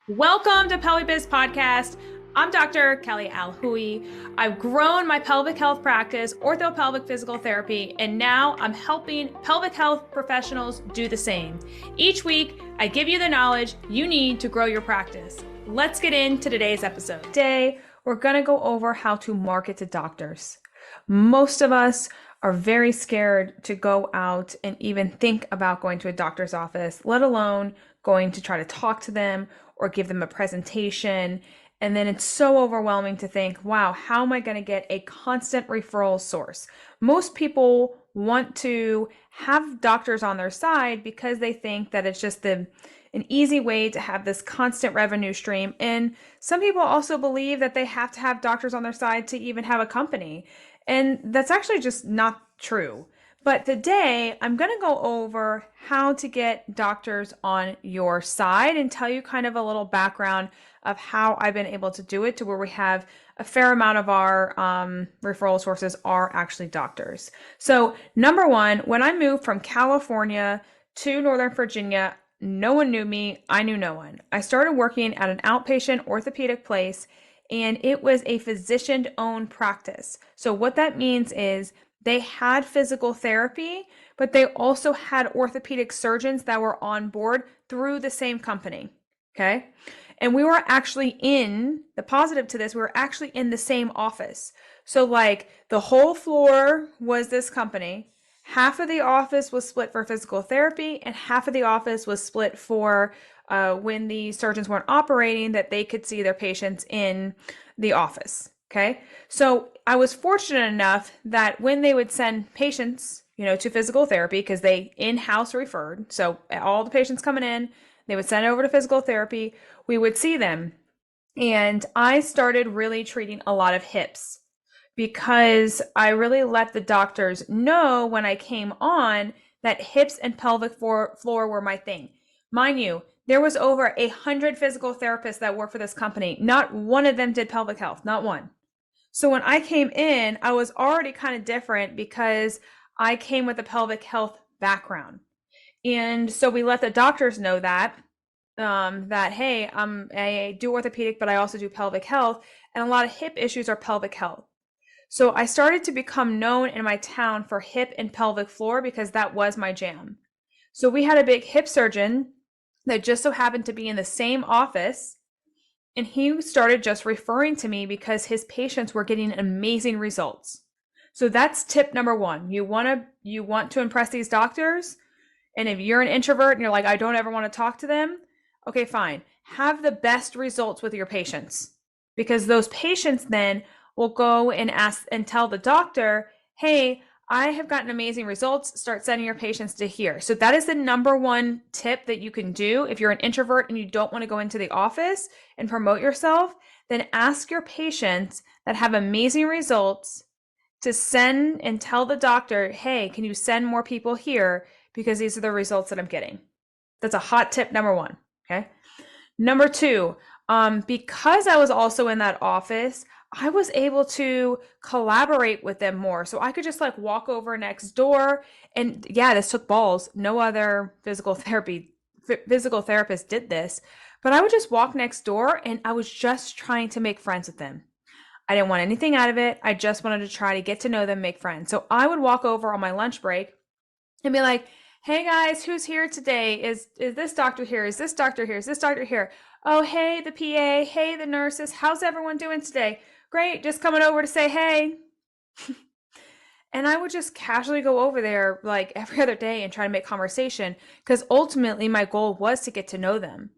Welcome to Pelvic Biz Podcast. I'm Dr. Kelly Alhui. I've grown my pelvic health practice, orthopelvic physical therapy, and now I'm helping pelvic health professionals do the same. Each week, I give you the knowledge you need to grow your practice. Let's get into today's episode. Today, we're going to go over how to market to doctors. Most of us are very scared to go out and even think about going to a doctor's office, let alone going to try to talk to them or give them a presentation. And then it's so overwhelming to think, wow, how am I going to get a constant referral source? Most people want to have doctors on their side because they think that it's just an easy way to have this constant revenue stream. And some people also believe that they have to have doctors on their side to even have a company. And that's actually just not true. But today I'm going to go over how to get doctors on your side and tell you kind of a little background of how I've been able to do it to where we have a fair amount of our referral sources are actually doctors. So number one, when I moved from California to Northern Virginia, no one knew me. I knew no one. I started working at an outpatient orthopedic place, and it was a physician-owned practice. So what that means is they had physical therapy, but they also had orthopedic surgeons that were on board through the same company. Okay. And we were actually the positive to this, we were actually in the same office. So like the whole floor was this company. Half of the office was split for physical therapy, and half of the office was split for when the surgeons weren't operating, that they could see their patients in the office. Okay. So I was fortunate enough that when they would send patients, to physical therapy, because they in-house referred. So all the patients coming in, they would send over to physical therapy. We would see them. And I started really treating a lot of hips because I really let the doctors know when I came on that hips and pelvic floor were my thing. Mind you, there was over 100 physical therapists that work for this company. Not one of them did pelvic health, not one. So when I came in, I was already kind of different because I came with a pelvic health background. And so we let the doctors know that, hey, I do orthopedic, but I also do pelvic health. And a lot of hip issues are pelvic health. So I started to become known in my town for hip and pelvic floor because that was my jam. So we had a big hip surgeon that just so happened to be in the same office, and he started just referring to me because his patients were getting amazing results. So that's tip number one. You want to impress these doctors, and if you're an introvert and you're like, I don't ever want to talk to them, okay, fine. Have the best results with your patients, because those patients then will go and ask and tell the doctor, hey, I have gotten amazing results. Start sending your patients to here. So that is the number one tip that you can do. If you're an introvert and you don't want to go into the office and promote yourself, then ask your patients that have amazing results to send and tell the doctor, hey, can you send more people here? Because these are the results that I'm getting. That's a hot tip number one. Okay. Number two, because I was also in that office, I was able to collaborate with them more. So I could just like walk over next door, and yeah, this took balls. No other physical therapist did this, but I would just walk next door and I was just trying to make friends with them. I didn't want anything out of it. I just wanted to try to get to know them, make friends. So I would walk over on my lunch break and be like, hey guys, who's here today? Is this doctor here? Is this doctor here? Is this doctor here? Oh, hey, the PA. Hey, the nurses. How's everyone doing today? Great. Just coming over to say hey. And I would just casually go over there like every other day and try to make conversation, because ultimately my goal was to get to know them.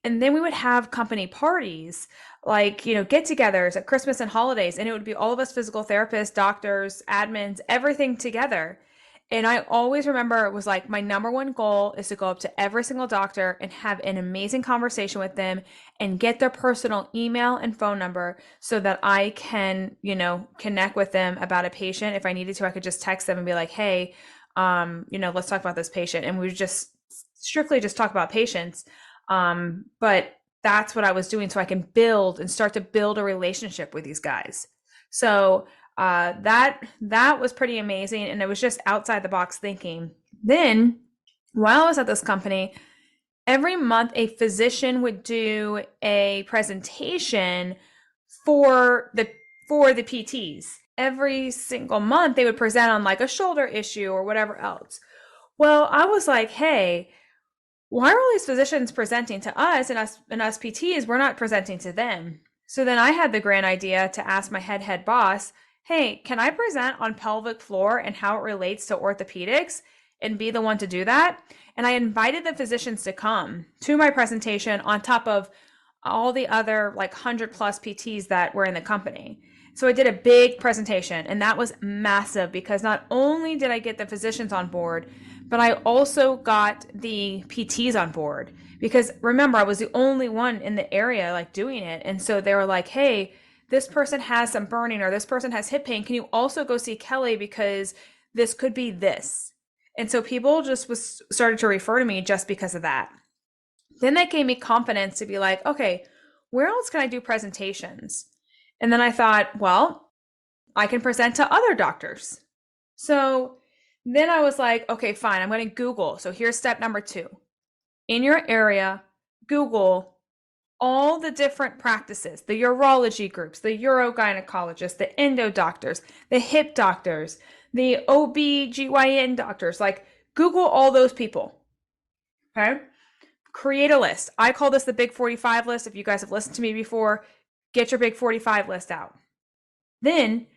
And then we would have company parties, like, get-togethers at Christmas and holidays, and it would be all of us physical therapists, doctors, admins, everything together. And I always remember it was like my number one goal is to go up to every single doctor and have an amazing conversation with them and get their personal email and phone number so that I can, connect with them about a patient. If I needed to, I could just text them and be like, hey, let's talk about this patient. And we would just strictly just talk about patients. But that's what I was doing so I can start to build a relationship with these guys. So that was pretty amazing, and it was just outside the box thinking. Then while I was at this company, every month a physician would do a presentation for the PTs. Every single month they would present on like a shoulder issue or whatever else. Well, I was like, hey, why are all these physicians presenting to us and us PTs? We're not presenting to them. So then I had the grand idea to ask my head boss, hey, can I present on pelvic floor and how it relates to orthopedics and be the one to do that? And I invited the physicians to come to my presentation on top of all the other like 100 plus PTs that were in the company. So I did a big presentation, and that was massive because not only did I get the physicians on board, but I also got the PTs on board because remember, I was the only one in the area like doing it. And so they were like, hey, this person has some burning or this person has hip pain. Can you also go see Kelly because this could be this? And so people just started to refer to me just because of that. Then that gave me confidence to be like, okay, where else can I do presentations? And then I thought, well, I can present to other doctors. So then I was like, okay, fine, I'm going to Google. So here's step number 2. In your area, Google all the different practices, the urology groups, the urogynecologists, the endo doctors, the hip doctors, the OB/GYN doctors, like Google all those people. Okay. Create a list. I call this the Big 45 list. If you guys have listened to me before, get your Big 45 list out. Then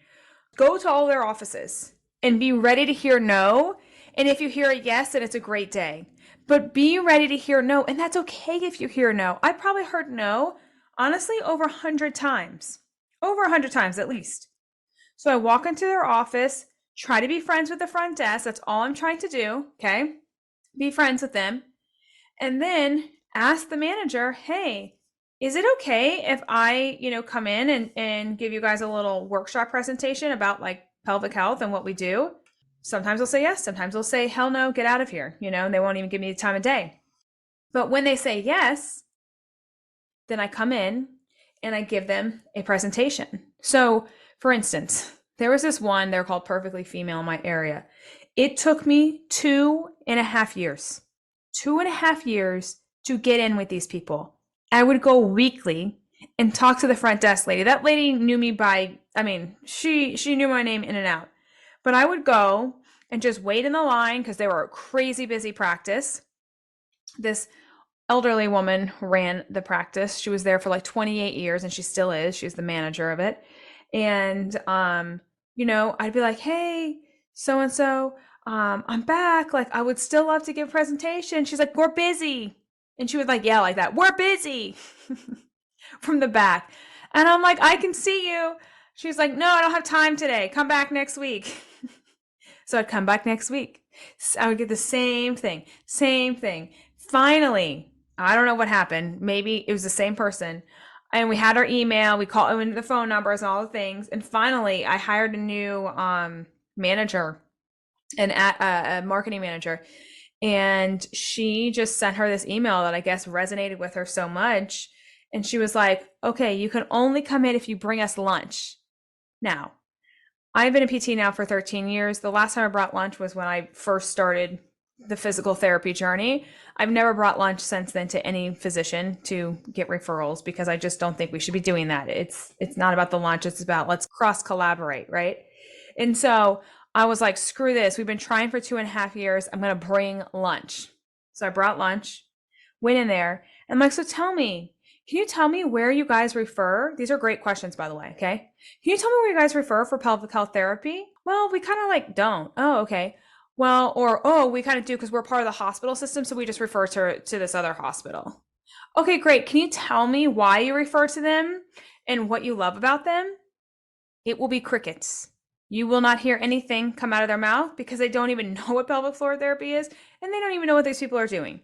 go to all their offices and be ready to hear no. And if you hear a yes, then it's a great day. But be ready to hear no. And that's okay if you hear no. I probably heard no, honestly, over 100 times. Over 100 times at least. So I walk into their office, try to be friends with the front desk. That's all I'm trying to do. Okay. Be friends with them. And then ask the manager, hey, is it okay if I, come in and give you guys a little workshop presentation about like pelvic health and what we do? Sometimes they'll say yes. Sometimes they'll say, hell no, get out of here, and they won't even give me the time of day. But when they say yes, then I come in and I give them a presentation. So for instance, there was this one, they're called Perfectly Female in my area. It took me 2.5 years. 2.5 years to get in with these people. I would go weekly and talk to the front desk lady. That lady knew me she knew my name in and out. But I would go and just wait in the line because they were a crazy busy practice. This elderly woman ran the practice. She was there for like 28 years and she still is. She's the manager of it. And, I'd be like, hey, so-and-so, I'm back. Like, I would still love to give a presentation. She's like, we're busy. And she would like yell like that, we're busy from the back. And I'm like, I can see you. She's like, no, I don't have time today. Come back next week. So I'd come back next week. I would get the same thing. Finally, I don't know what happened. Maybe it was the same person. And we had our email. We called in the phone numbers and all the things. And finally, I hired a new manager, a marketing manager. And she just sent her this email that I guess resonated with her so much. And she was like, okay, you can only come in if you bring us lunch. Now, I've been a PT now for 13 years. The last time I brought lunch was when I first started the physical therapy journey. I've never brought lunch since then to any physician to get referrals because I just don't think we should be doing that. It's not about the lunch. It's about let's cross collaborate, right? And so I was like, screw this. We've been trying for 2.5 years. I'm going to bring lunch. So I brought lunch, went in there. And I'm like, so can you tell me where you guys refer? These are great questions, by the way. Okay. Can you tell me where you guys refer for pelvic health therapy? Well, we kind of like don't. Oh, okay. Well, we kind of do because we're part of the hospital system. So we just refer to this other hospital. Okay, great. Can you tell me why you refer to them and what you love about them? It will be crickets. You will not hear anything come out of their mouth because they don't even know what pelvic floor therapy is and they don't even know what these people are doing.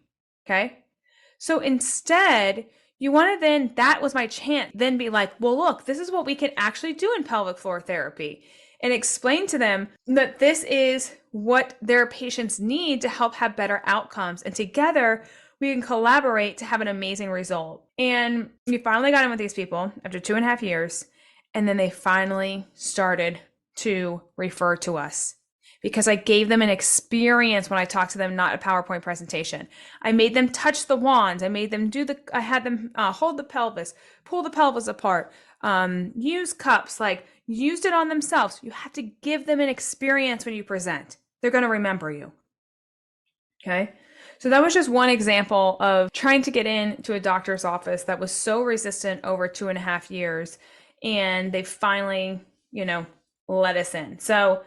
Okay. So instead, you want to that was my chance, then be like, well, look, this is what we can actually do in pelvic floor therapy and explain to them that this is what their patients need to help have better outcomes. And together we can collaborate to have an amazing result. And we finally got in with these people after 2.5 years. And then they finally started to refer to us because I gave them an experience when I talked to them, not a PowerPoint presentation. I made them touch the wands. I had them hold the pelvis, pull the pelvis apart, use cups, like used it on themselves. You have to give them an experience when you present. They're going to remember you. Okay. So that was just one example of trying to get into a doctor's office that was so resistant over 2.5 years. And they finally, let us in. So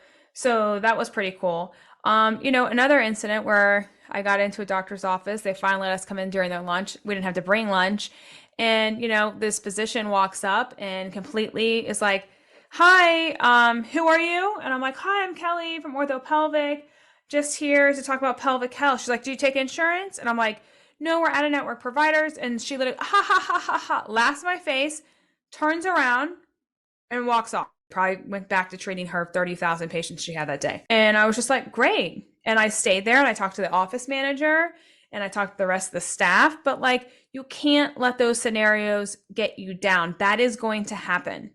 that was pretty cool. Another incident where I got into a doctor's office, they finally let us come in during their lunch. We didn't have to bring lunch. And, this physician walks up and completely is like, "Hi, who are you?" And I'm like, "Hi, I'm Kelly from Orthopelvic. Just here to talk about pelvic health." She's like, "Do you take insurance?" And I'm like, "No, we're out of network providers." And she literally, ha ha ha ha ha, laughs in my face, turns around and walks off. Probably went back to treating her 30,000 patients she had that day. And I was just like, great. And I stayed there and I talked to the office manager and I talked to the rest of the staff, but like, you can't let those scenarios get you down. That is going to happen.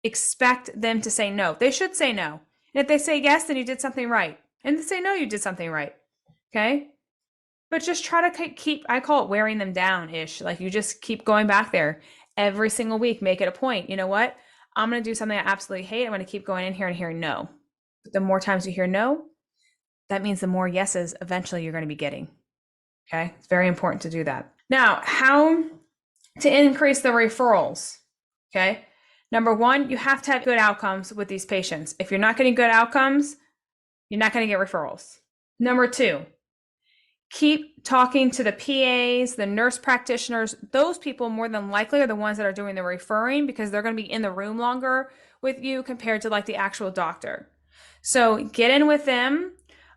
Expect them to say no. They should say no. And if they say yes, then you did something right. And if they say no, you did something right. Okay? But just try to keep, I call it wearing them down-ish. Like you just keep going back there every single week. Make it a point. You know what? I'm going to do something I absolutely hate. I'm going to keep going in here and hearing no. But the more times you hear no, that means the more yeses eventually you're going to be getting. Okay? It's very important to do that. Now, how to increase the referrals. Okay? Number one, you have to have good outcomes with these patients. If you're not getting good outcomes, you're not going to get referrals. Number two, keep talking to the PAs, the nurse practitioners. Those people more than likely are the ones that are doing the referring because they're going to be in the room longer with you compared to like the actual doctor. So get in with them.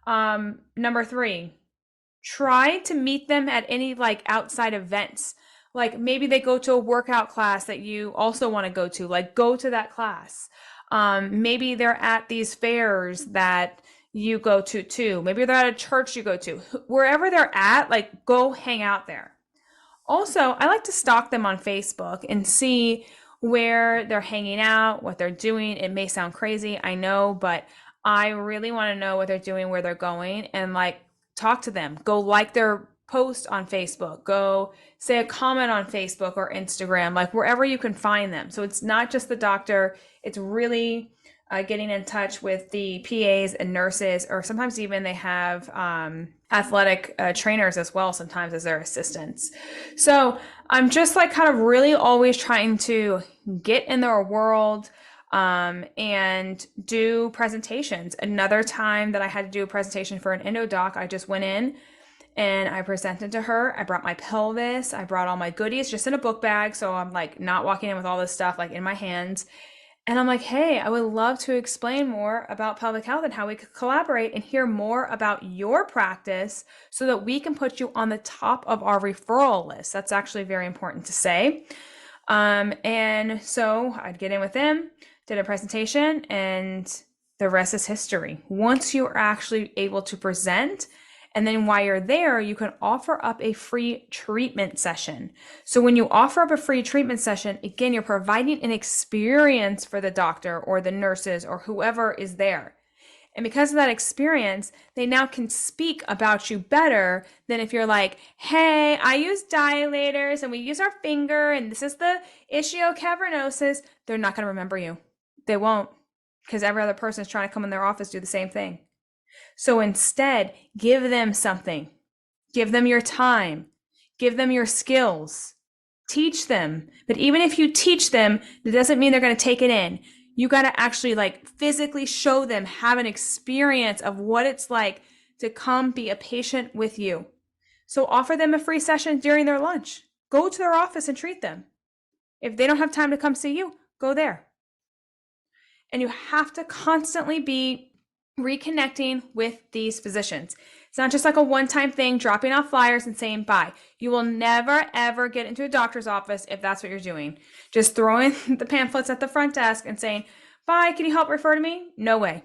Number three, try to meet them at any like outside events. Like maybe they go to a workout class that you also want to go to, like go to that class. Maybe they're at these fairs that you go to too. Maybe they're at a church you go to. Wherever they're at, like go hang out there. Also, I like to stalk them on Facebook and see where they're hanging out, what they're doing. It may sound crazy, I know, but I really want to know what they're doing, where they're going, and like talk to them. Go like their post on Facebook. Go say a comment on Facebook or Instagram, like wherever you can find them. So it's not just the doctor, it's really getting in touch with the PAs and nurses, or sometimes even they have athletic trainers as well, sometimes as their assistants. So I'm just like kind of really always trying to get in their world and do presentations. Another time that I had to do a presentation for an endo doc, I just went in and I presented to her. I brought my pelvis. I brought all my goodies just in a book bag. So I'm like not walking in with all this stuff like in my hands. And I'm like, hey, I would love to explain more about pelvic health and how we could collaborate and hear more about your practice so that we can put you on the top of our referral list. That's actually very important to say. And so I'd get in with them, did a presentation, and the rest is history. Once you're actually able to present, and then while you're there, you can offer up a free treatment session. So when you offer up a free treatment session, again, you're providing an experience for the doctor or the nurses or whoever is there. And because of that experience, they now can speak about you better than if you're like, hey, I use dilators and we use our finger and this is the ischiocavernosus. They're not going to remember you. They won't, because every other person is trying to come in their office, do the same thing. So instead, give them something. Give them your time. Give them your skills. Teach them. But even if you teach them, that doesn't mean they're going to take it in. You got to actually like physically show them, have an experience of what it's like to come be a patient with you. So offer them a free session during their lunch. Go to their office and treat them. If they don't have time to come see you, go there. And you have to constantly be reconnecting with these physicians. It's not just like a one-time thing, dropping off flyers and saying bye. You will never, ever get into a doctor's office if that's what you're doing. Just throwing the pamphlets at the front desk and saying, bye, can you help refer to me? No way.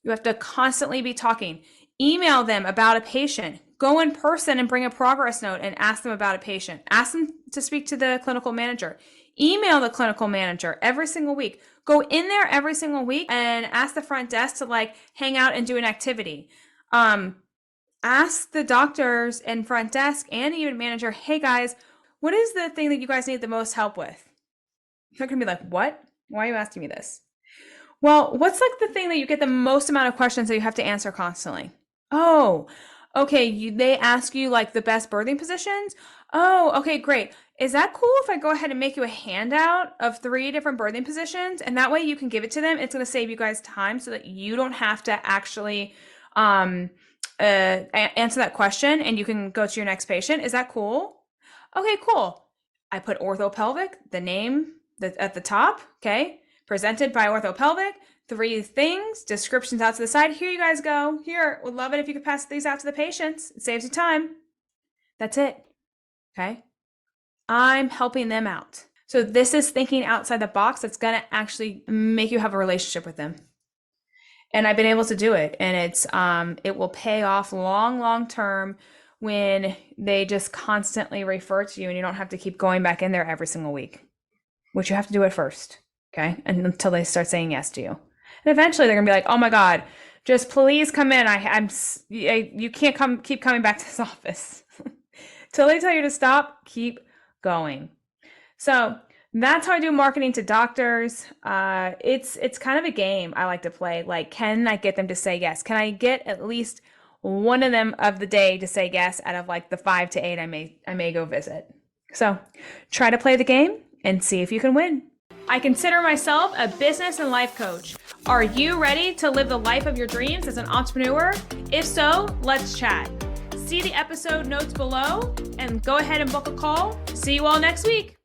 You have to constantly be talking. Email them about a patient. Go in person and bring a progress note and ask them about a patient. Ask them to speak to the clinical manager. Email the clinical manager every single week. Go in there every single week and ask the front desk to like hang out and do an activity. Ask the doctors and front desk and even manager, hey guys, what is the thing that you guys need the most help with? They're going to be like, what? Why are you asking me this? Well, what's like the thing that you get the most amount of questions that you have to answer constantly? Oh, okay. They ask you like the best birthing positions. Oh, okay, great. Is that cool if I go ahead and make you a handout of 3 different birthing positions? And that way you can give it to them. It's going to save you guys time so that you don't have to actually answer that question and you can go to your next patient. Is that cool? Okay, cool. I put orthopelvic, the name at the top, okay? Presented by orthopelvic, 3 things, descriptions out to the side. Here you guys go. Here, would love it if you could pass these out to the patients. It saves you time. That's it, okay? I'm helping them out. So this is thinking outside the box that's gonna actually make you have a relationship with them. And I've been able to do it, and it will pay off long term when they just constantly refer to you and you don't have to keep going back in there every single week, which you have to do it first, okay? And until they start saying yes to you. And eventually they're gonna be like, oh my God, just please come in. You can't keep coming back to this office. Till they tell you to stop, keep going. So that's how I do marketing to doctors. It's kind of a game I like to play. Like, can I get them to say yes? Can I get at least one of them of the day to say yes out of like the 5 to 8 I may go visit? So try to play the game and see if you can win. I consider myself a business and life coach. Are you ready to live the life of your dreams as an entrepreneur? If so, let's chat. See the episode notes below and go ahead and book a call. See you all next week.